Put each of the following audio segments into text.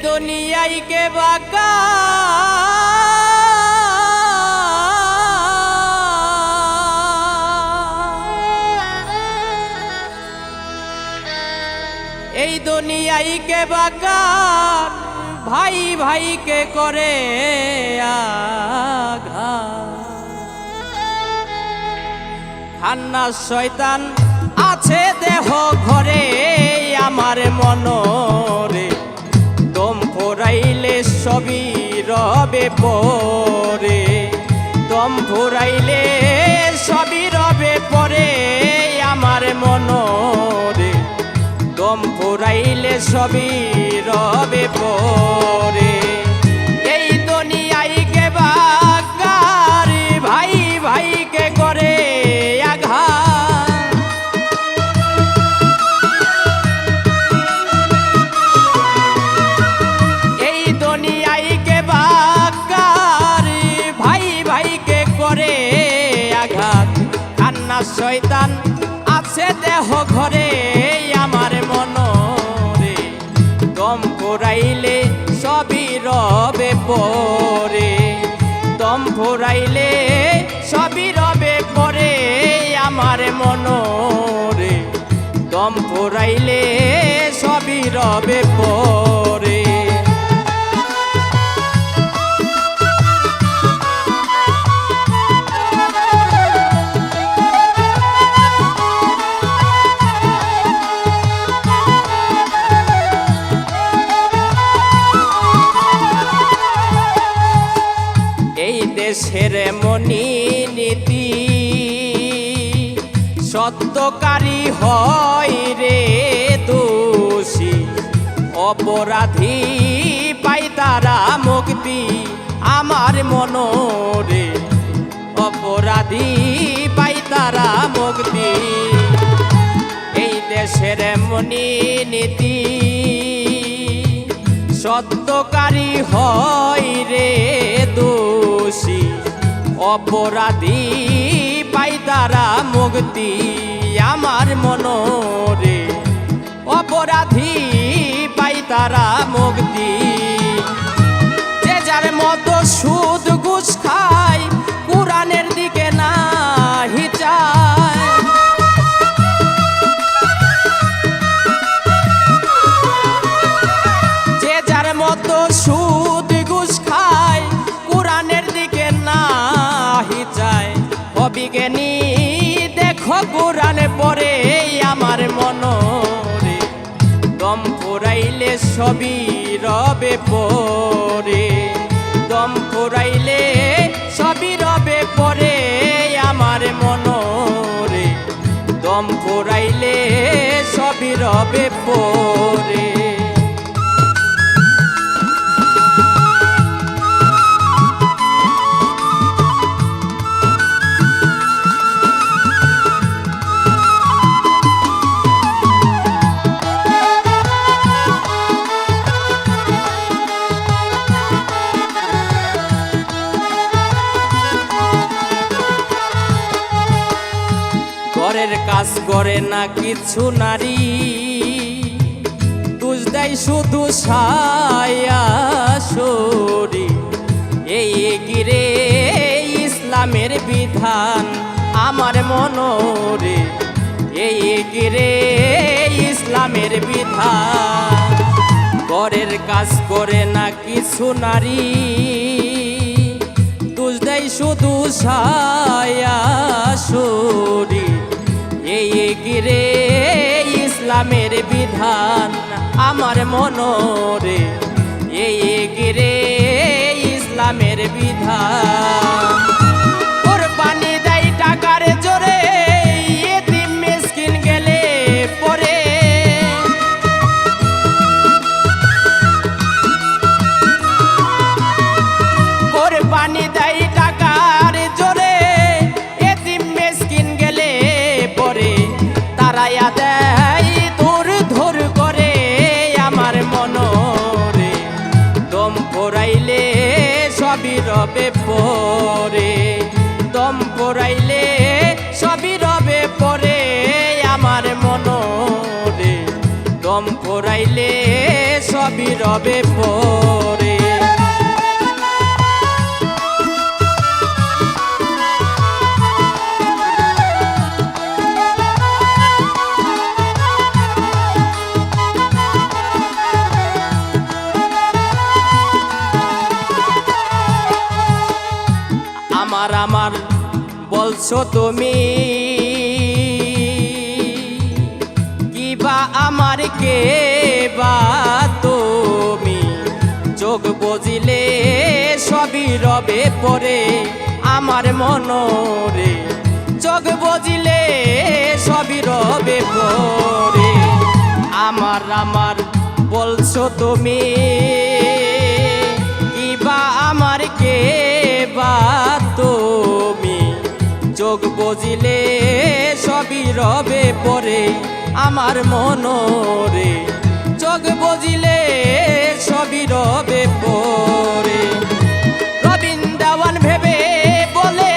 দুনিয়ায় কে বাঁকা এই দুনিয়ায় কে বাঁকা ভাই ভাইকে করে আঘাত খান্নাস শয়তান আছে দেহ ঘরে আমার মনরে দম ফুরাইলে সবই রবে পরে দম ফুরাইলে সবই রবে পরে আমার মনরে দম ফুরাইলে সবই রবে পরে এই দুনিয়ায় কে বাঁকার ভাই ভাইকে করে শয়তান আছে দেহ ঘরে আমার মনরে দম ফুরাইলে সবই রবে পরে দম ফুরাইলে সবই রবে পরে আমার মনরে দম ফুরাইলে সবই রবে পরে দেশের মনি নীতি সত্যকারী হয় রে দোষী অপরাধী পাই তারা মুক্তি আমার মনরে অপরাধী পাই তারা মুক্তি এই দেশের মনি নীতি সত্যকারী হয় রে দোষী অপরাধী পাই তারা মুক্তি আমার মনরে অপরাধী পাই তারা মুক্তি যে যার মতো সুদ ঘুষ খায় কুরআনের দিকে নাহি চায় যে যার মতো সুদ ঘুষ খায় কুরআনের দিকে নাহি চায় অবিজ্ঞানী দেখো কুরআন পড়ে আমার মনরে দম ফুরাইলে সবই রবে পরে দম ফুরাইলে সবই রবে পরে আমার মনরে দম ফুরাইলে সবই রবে পরে ঘরের কাজ করে না কিছু নারী তুজ দেয় শুধু ছায়া শরী এই গিরে ইসলামের বিধান আমার মনরে এই গিরে ইসলামের বিধান ঘরের কাজ করে না কিছু নারী তুজ দেয় শুধু ছায়া শরী এই গিরে ইসলামের বিধান আমার মনরে এই গিরে ইসলামের বিধান কুরবানি দেয় টাকার জোরে এতিম মিসকিন গেলে পরে কুরবানি দেয় টাকার জোরে এতিম মিসকিন গেলে পরে তারায়া দেয় দূর ধর করে আমার মনরে দম ফুরাইলে সবই রবে পরে দম ফুরাইলে সবই রবে পরে আমার মনরে দম ফুরাইলে সবই রবে পরে। আমার আমার বলছো তুমি, কিবা আমার কে বা তুমি, চোখ বুজিলে সবই রবে পরে আমার মনরে, চোখ বুজিলে সবই রবে পরে। আমার আমার বলছো তুমি, কিবা আমার কে বা তুমি, চোখ বুজিলে সবই রবে পরে আমার মনরে, চোখ বুজিলে সবই রবে পরে। রবীন্দ্রওয়ান ভেবে বলে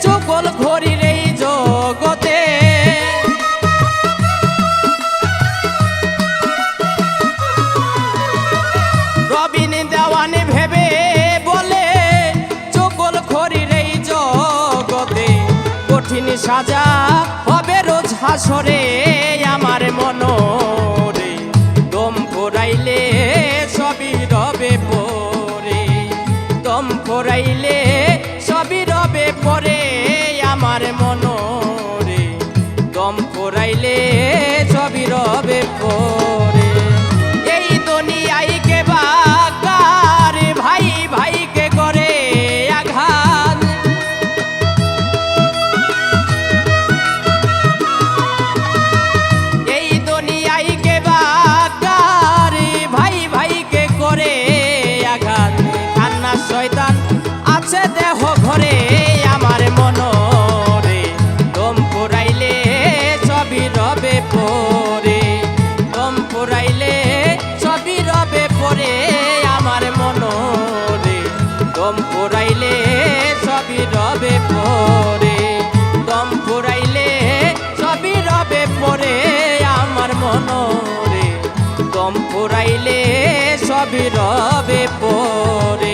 চকল ঘড়ির এই জগতে, রবীন্দ্রওয়ান ভেবে বলে চকল ঘড়ির এই জগতে, কঠিন সাজা হবে রোজ হাসরে আমার মনরে, দম ফুরাইলে সবই রবে পরে, দম ফুরাইলে সবই রবে পরে আমার মনরে, দম ফুরাইলে সবই রবে পরে। এই দুনিয়ায় কে বা কার ভাই ভাইকে করে আঘাত, এই দুনিয়ায় কে বা কার ভাই ভাইকে করে আঘাত, কান্না শয়তান আছে দেহ ঘরে আমার মনরে, দম ফুরাইলে সবই রবে পরে, দম ফুরাইলে সবই রবে পরে আমার মনরে, দম ফুরাইলে সবই রবে পরে, দম ফুরাইলে সবই রবে পরে আমার মনরে, দম ফুরাইলে সবই রবে পরে।